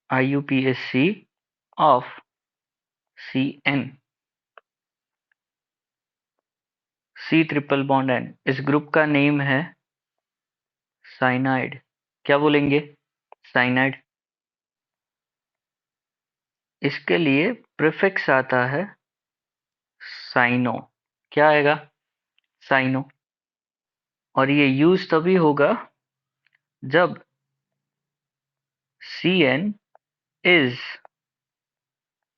IUPAC of CN, C triple bond N। इस group का name है साइनाइड। क्या बोलेंगे? साइनाइड। इसके लिए प्रीफिक्स आता है साइनो। क्या आएगा? साइनो। और ये यूज तभी होगा जब CN is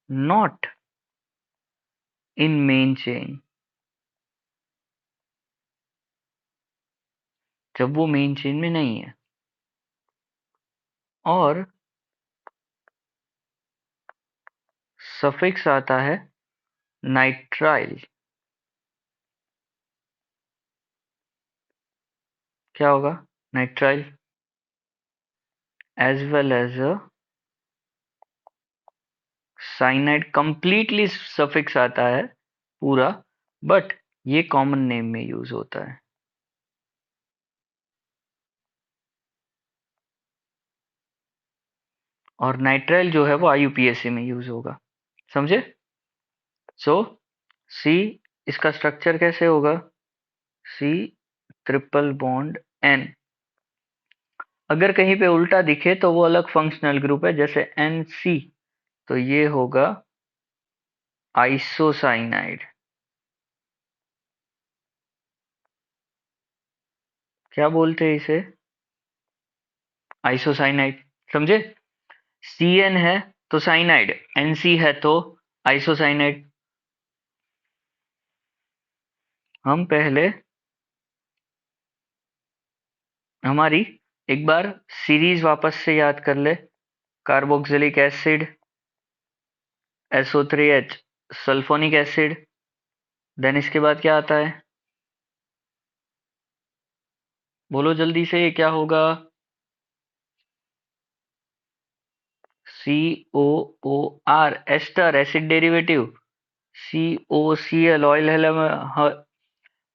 not in main chain। जब वो मेन चेन में नहीं है। और सफिक्स आता है नाइट्राइल। क्या होगा? Nitrile. As well as cyanide. Completely suffix आता है पूरा, बट ये कॉमन नेम में यूज होता है। और नाइट्राइल जो है वो IUPAC में यूज होगा। समझे? सो सी, इसका स्ट्रक्चर कैसे होगा? C triple bond N। अगर कहीं पे उल्टा दिखे तो वो अलग फंक्शनल ग्रुप है, जैसे NC, तो ये होगा आइसोसाइनाइड। क्या बोलते हैं इसे? आइसोसाइनाइड। समझे? CN है तो साइनाइड, NC है तो आइसोसाइनाइड। हम पहले हमारी एक बार सीरीज वापस से याद कर ले। Carboxylic acid, SO3H, sulphonic acid. Then इसके बाद क्या आता है? बोलो जल्दी से, क्या होगा? COOR, ester, acid derivative. COCl,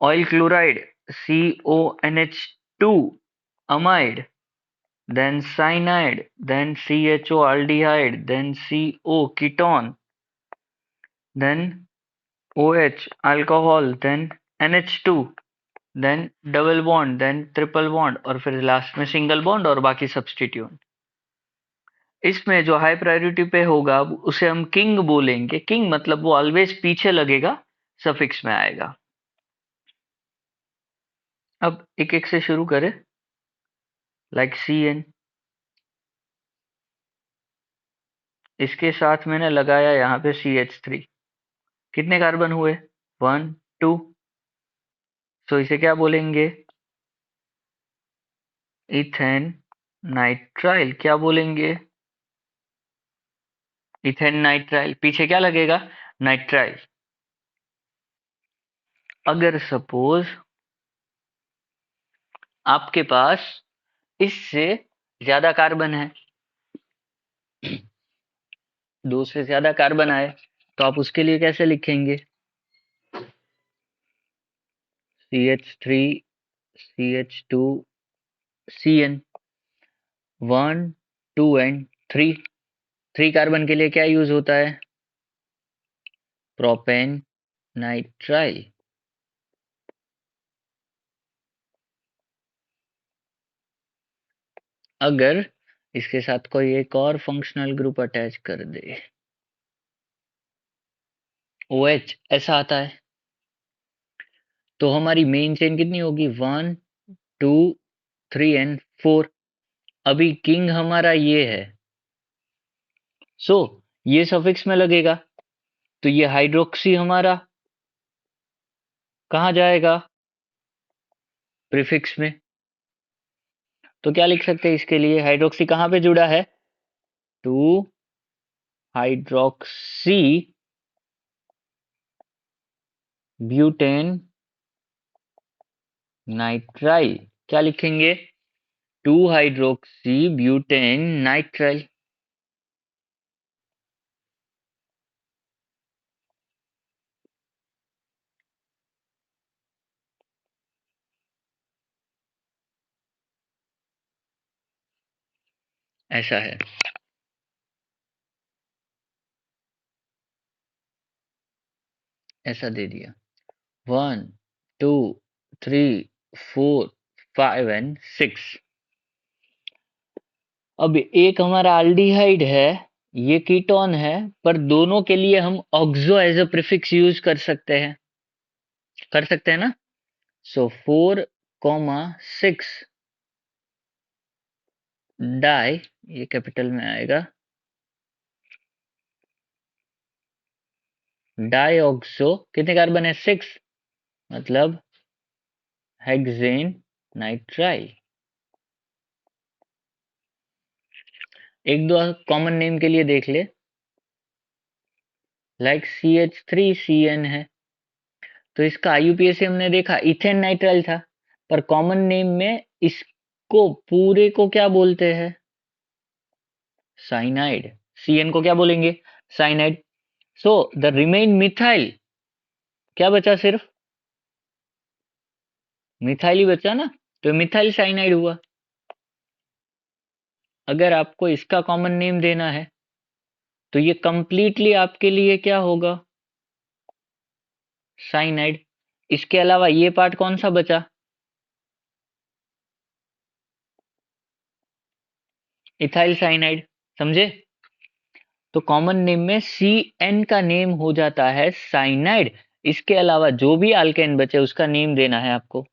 acyl chloride. CONH2, amide, then cyanide, then CHO, aldehyde, then CO, ketone, then OH, alcohol, then NH2, then double bond, then triple bond, और फिर लास्ट में सिंगल बॉन्ड और बाकी substitute. इसमें जो high priority पे होगा उसे हम किंग बोलेंगे। किंग मतलब वो ऑलवेज पीछे लगेगा, सफिक्स में आएगा। अब एक एक से शुरू करें। लाइक CN, इसके साथ मैंने लगाया यहाँ पे CH3। कितने कार्बन हुए? 1 2। सो इसे क्या बोलेंगे? Ethane nitrile. क्या बोलेंगे? Ethane nitrile. पीछे क्या लगेगा? नाइट्राइल। अगर सपोज आपके पास इससे ज्यादा कार्बन है, दो से ज्यादा कार्बन आए, तो आप उसके लिए कैसे लिखेंगे? CH3, CH2, CN। 1 2 and 3। 3 carbon के लिए क्या यूज होता है? Propane nitrile. अगर इसके साथ कोई एक और फंक्शनल ग्रुप अटैच कर दे, OH, ऐसा आता है, तो हमारी मेन चेन कितनी होगी? 1 2 3 एंड 4। अभी किंग हमारा ये है, सो ये सफिक्स में लगेगा, तो ये हाइड्रोक्सी हमारा कहाँ जाएगा? प्रीफिक्स में। तो क्या लिख सकते हैं इसके लिए? हाइड्रोक्सी कहाँ पे जुड़ा है? Two hydroxy butane nitrile. क्या लिखेंगे? 2 हाइड्रोक्सी ब्यूटेन नाइट्राइल। ऐसा है। ऐसा दे दिया 1 2 3 4 5 एंड 6। अब एक हमारा अल्डिहाइड है, ये कीटोन है, पर दोनों के लिए हम oxo as a prefix use कर सकते हैं ना। सो 4 6 डाई, ये कैपिटल में आएगा, डाई ऑक्सो, कितने कार्बन है 6, मतलब हेक्सेन नाइट्राइल। एक दो कॉमन नेम के लिए देख ले, लाइक CH3CN है, तो इसका IUPAC हमने देखा इथेन नाइट्राइल था, पर कॉमन नेम में इसको पूरे को क्या बोलते हैं, साइनाइड। CN को क्या बोलेंगे, cyanide. So the remain methyl, क्या बचा, सिर्फ मिथाइल ही बचा ना, तो मिथाइल साइनाइड हुआ। अगर आपको इसका कॉमन नेम देना है तो ये कंप्लीटली आपके लिए क्या होगा, साइनाइड। इसके अलावा ये पार्ट कौन सा बचा, इथाइल साइनाइड, समझे। तो कॉमन नेम में CN का नेम हो जाता है साइनाइड। इसके अलावा जो भी अल्केन बचे उसका नेम देना है आपको।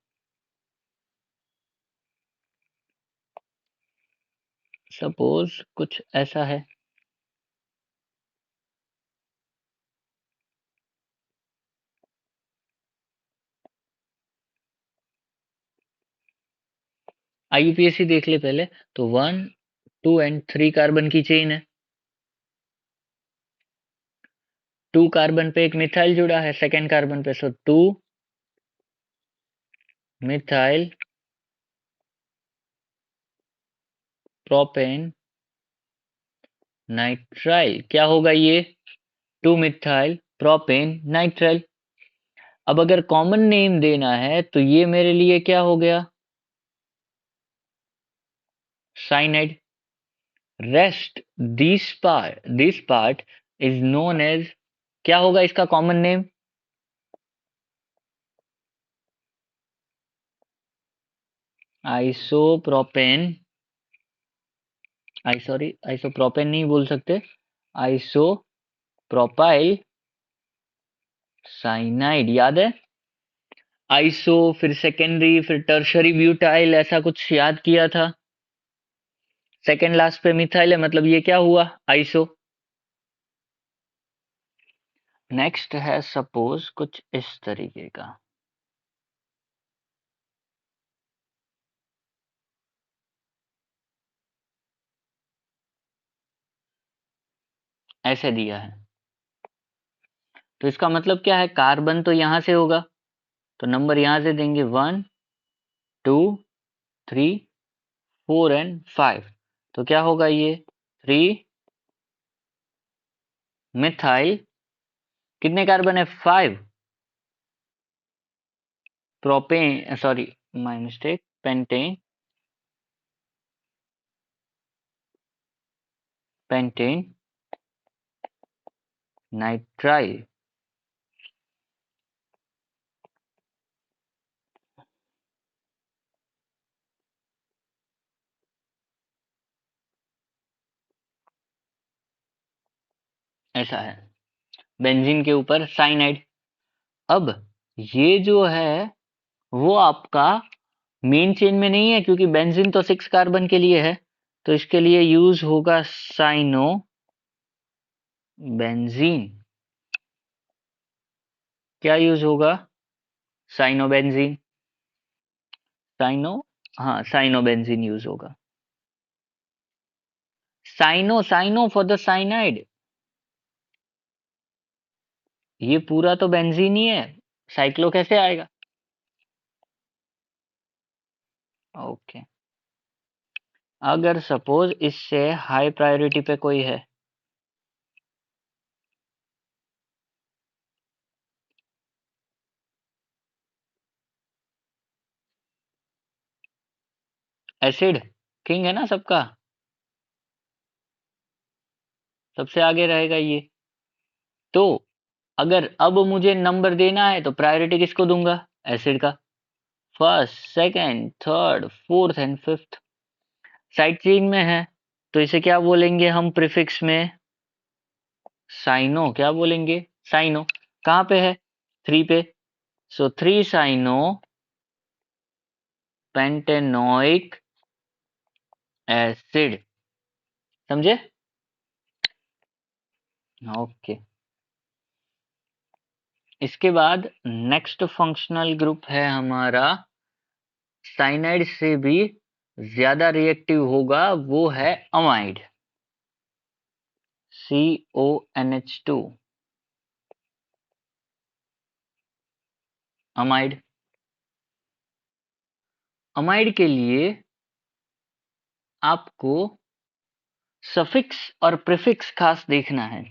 सपोज कुछ ऐसा है, IUPAC देख ले पहले, तो 1 2 एंड 3 कार्बन की चेन है, 2 कार्बन पे एक मिथाइल जुड़ा है सेकेंड कार्बन पे, सो 2 मिथाइल प्रोपेन नाइट्राइल, क्या होगा ये, 2 मिथाइल प्रोपेन नाइट्राइल। अब अगर कॉमन नेम देना है तो ये मेरे लिए क्या हो गया, cyanide. Rest this part is known as, क्या होगा इसका common name, isopropane, sorry isopropane नहीं बोल सकते, आइसोप्रोपाइल साइनाइड, याद है। आइसो, फिर सेकेंडरी, फिर टर्शरी ब्यूटाइल, ऐसा कुछ याद किया था। सेकेंड लास्ट पे मिथाइल है, मतलब ये क्या हुआ, आइसो। नेक्स्ट है सपोज कुछ इस तरीके का, ऐसे दिया है, तो इसका मतलब क्या है, कार्बन तो यहां से होगा, तो नंबर यहां से देंगे 1 2 3 4 एंड 5, तो क्या होगा ये 3 मिथाइल, कितने कार्बन है 5, propane, sorry my mistake, pentane, pentane nitrile. ऐसा है, बेंजीन के ऊपर साइनाइड। अब ये जो है वो आपका मेन चेन में नहीं है, क्योंकि बेंजीन तो 6 कार्बन के लिए है, तो इसके लिए यूज होगा साइनो बेंजीन। क्या यूज होगा, साइनो बेंजीन, साइनो, हाँ साइनो बेंजीन यूज होगा। Cyano, cyano for the cyanide, ये पूरा तो बेंजीन ही है, साइक्लो कैसे आएगा। ओके, अगर सपोज इससे हाई प्रायोरिटी पे कोई है, एसिड किंग है ना सबका, सबसे आगे रहेगा ये, तो अगर अब मुझे नंबर देना है तो प्रायोरिटी किसको दूंगा? एसिड का। First, second, third, fourth and fifth. Side chain में है तो इसे क्या बोलेंगे हम प्रीफिक्स में? साइनो। क्या बोलेंगे? साइनो। कहाँ पे है? 3 पे। सो 3 साइनो पेंटेनोइक एसिड। समझे? ओके। इसके बाद नेक्स्ट फंक्शनल ग्रुप है हमारा, साइनाइड से भी ज्यादा रिएक्टिव होगा, वो है अमाइड। CONH2। अमाइड। अमाइड के लिए आपको सफिक्स और प्रीफिक्स खास देखना है।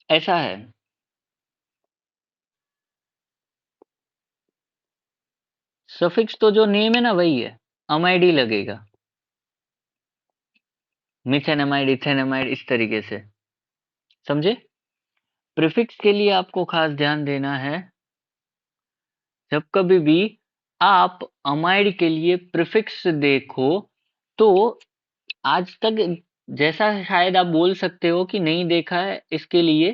ऐसा है, सफिक्स तो जो नेम है ना वही है, अमाइड ही लगेगा। मिथेनमाइड, इथेनमाइड, इस तरीके से। समझे? प्रीफिक्स के लिए आपको खास ध्यान देना है, जब कभी भी आप अमाइड के लिए प्रीफिक्स देखो तो आज तक जैसा शायद आप बोल सकते हो कि नहीं देखा है इसके लिए,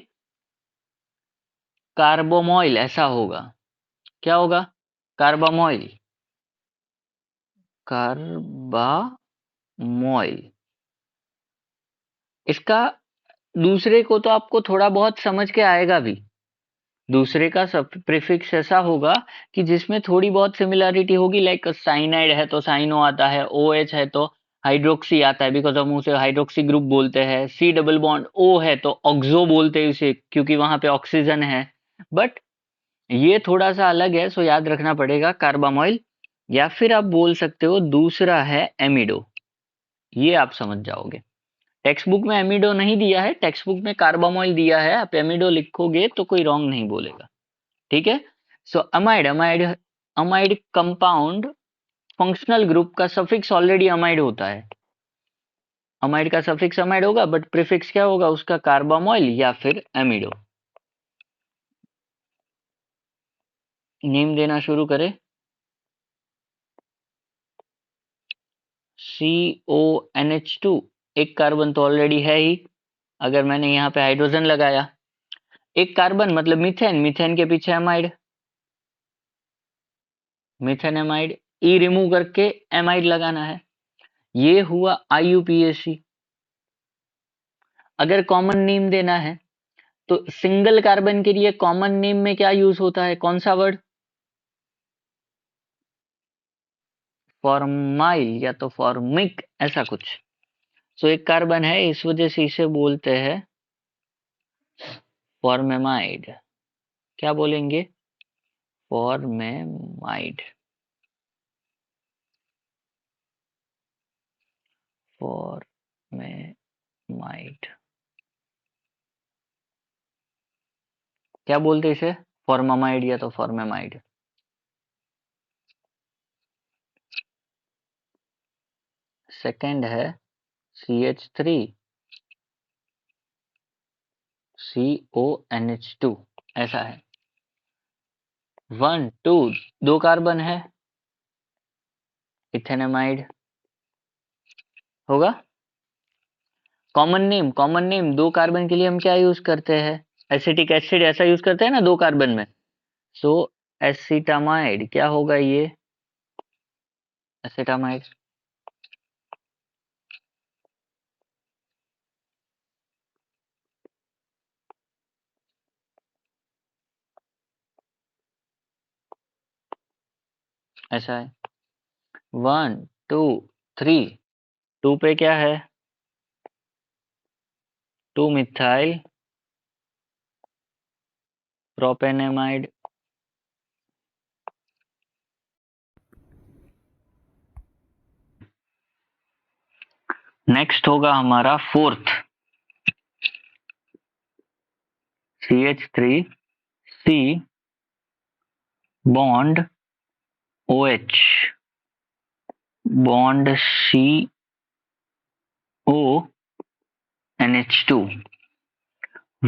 कार्बोमोइल ऐसा होगा। क्या होगा? कार्बामोइल। कार्बामोइल। इसका दूसरे को तो आपको थोड़ा बहुत समझ के आएगा भी। दूसरे का सब प्रीफिक्स ऐसा होगा कि जिसमें थोड़ी बहुत सिमिलरिटी होगी, लाइक साइनाइड है तो साइनो आता है, OH है तो हाइड्रोक्सी आता है, बिकॉज हम उसे हाइड्रोक्सी ग्रुप बोलते हैं। C डबल बॉन्ड O है तो ऑक्सो बोलते हैं उसे, क्योंकि वहां पे ऑक्सीजन है। बट ये थोड़ा सा अलग है, सो याद रखना पड़ेगा कार्बामोइल। या फिर आप बोल सकते हो दूसरा है एमिडो। ये आप समझ जाओगे। टेक्स्ट बुक में एमिडो नहीं दिया है, टेक्स्ट बुक में कार्बामोइल दिया है। आप एमिडो लिखोगे तो कोई रॉन्ग नहीं बोलेगा। ठीक है? So amide, amide, amide compound functional group का सफिक्स ऑलरेडी अमाइड होता है। अमाइड का सफिक्स अमाइड होगा, बट प्रीफिक्स क्या होगा उसका? कार्बामोइल या फिर एमिडो। नेम देना शुरू करें। CONH2, एक कार्बन तो ऑलरेडी है ही, अगर मैंने यहाँ पे हाइड्रोजन लगाया। एक कार्बन मतलब मीथेन, मीथेन के पीछे अमाइड, मीथेनेमाइड। ई रिमूव करके एमाइड लगाना है। ये हुआ IUPAC। अगर कॉमन नेम देना है तो सिंगल कार्बन के लिए कॉमन नेम में क्या यूज होता है? कौन सा वर्ड? फॉर्माइल या तो फॉर्मिक, ऐसा कुछ। सो एक कार्बन है, इस वजह से इसे बोलते हैं फॉर्मेमाइड। क्या बोलेंगे? फॉर्मेमाइड। फॉर्मेमाइड। क्या बोलते इसे? फॉर्मामाइड या तो फॉर्मेमाइड। सेकंड है CH3 CONH2। ऐसा है। 1 2, दो कार्बन है, इथेनेमाइड होगा। कॉमन नेम, कॉमन नेम दो कार्बन के लिए हम क्या यूज करते हैं? एसिटिक एसिड ऐसा यूज करते हैं ना दो कार्बन में। सो एसिटामाइड। क्या होगा ये? एसिटामाइड। ऐसा है। 1 2 3। 2 पे क्या है? 2 मिथाइल प्रोपेनेमाइड। नेक्स्ट होगा हमारा fourth, CH3 C bond OH, bond C O NH2,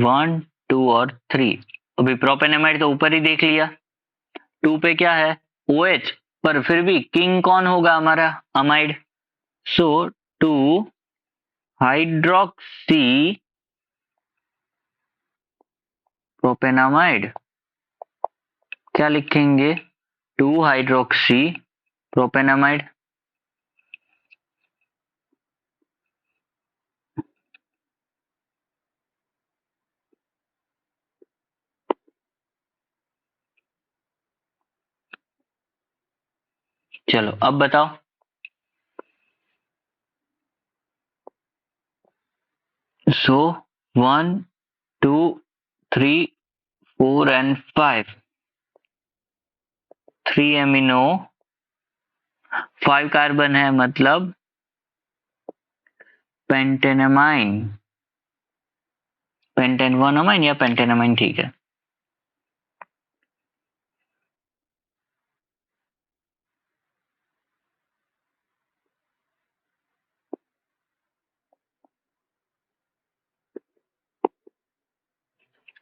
1 2 और 3। अभी प्रोपेनामाइड तो ऊपर ही देख लिया, 2 पे क्या है OH, पर फिर भी किंग कौन होगा हमारा अमाइड, सो 2 हाइड्रोक्सी प्रोपेनामाइड, क्या लिखेंगे 2 हाइड्रोक्सी प्रोपेनामाइड। चलो अब बताओ, सो 1 2 3 4 एंड 5, 3 एमिनो 5 कार्बन है, मतलब पेंटेनमाइन, पेंटेनवानामाइन या पेंटेनमाइन, ठीक है।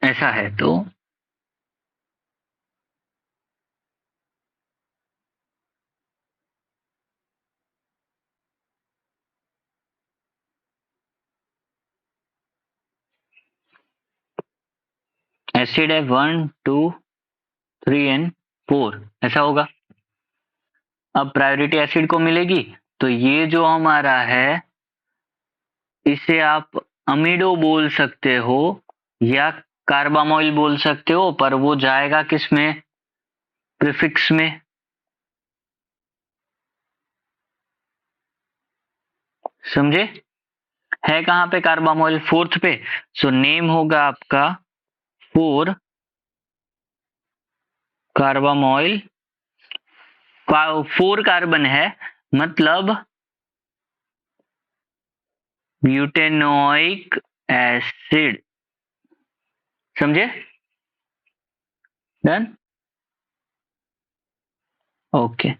ऐसा है तो एसिड है 1 2 3 एंड 4, ऐसा होगा। अब प्रायोरिटी एसिड को मिलेगी, तो ये जो हमारा है इसे आप अमीडो बोल सकते हो या कार्बामोइल बोल सकते हो, पर वो जाएगा किस में, प्रीफिक्स में, समझे। है कहाँ पे कार्बामोइल, फोर्थ पे, सो नेम होगा आपका 4 कार्बामोइल, 4 कार्बन है, मतलब ब्यूटेनोइक एसिड, समझे। Done, okay.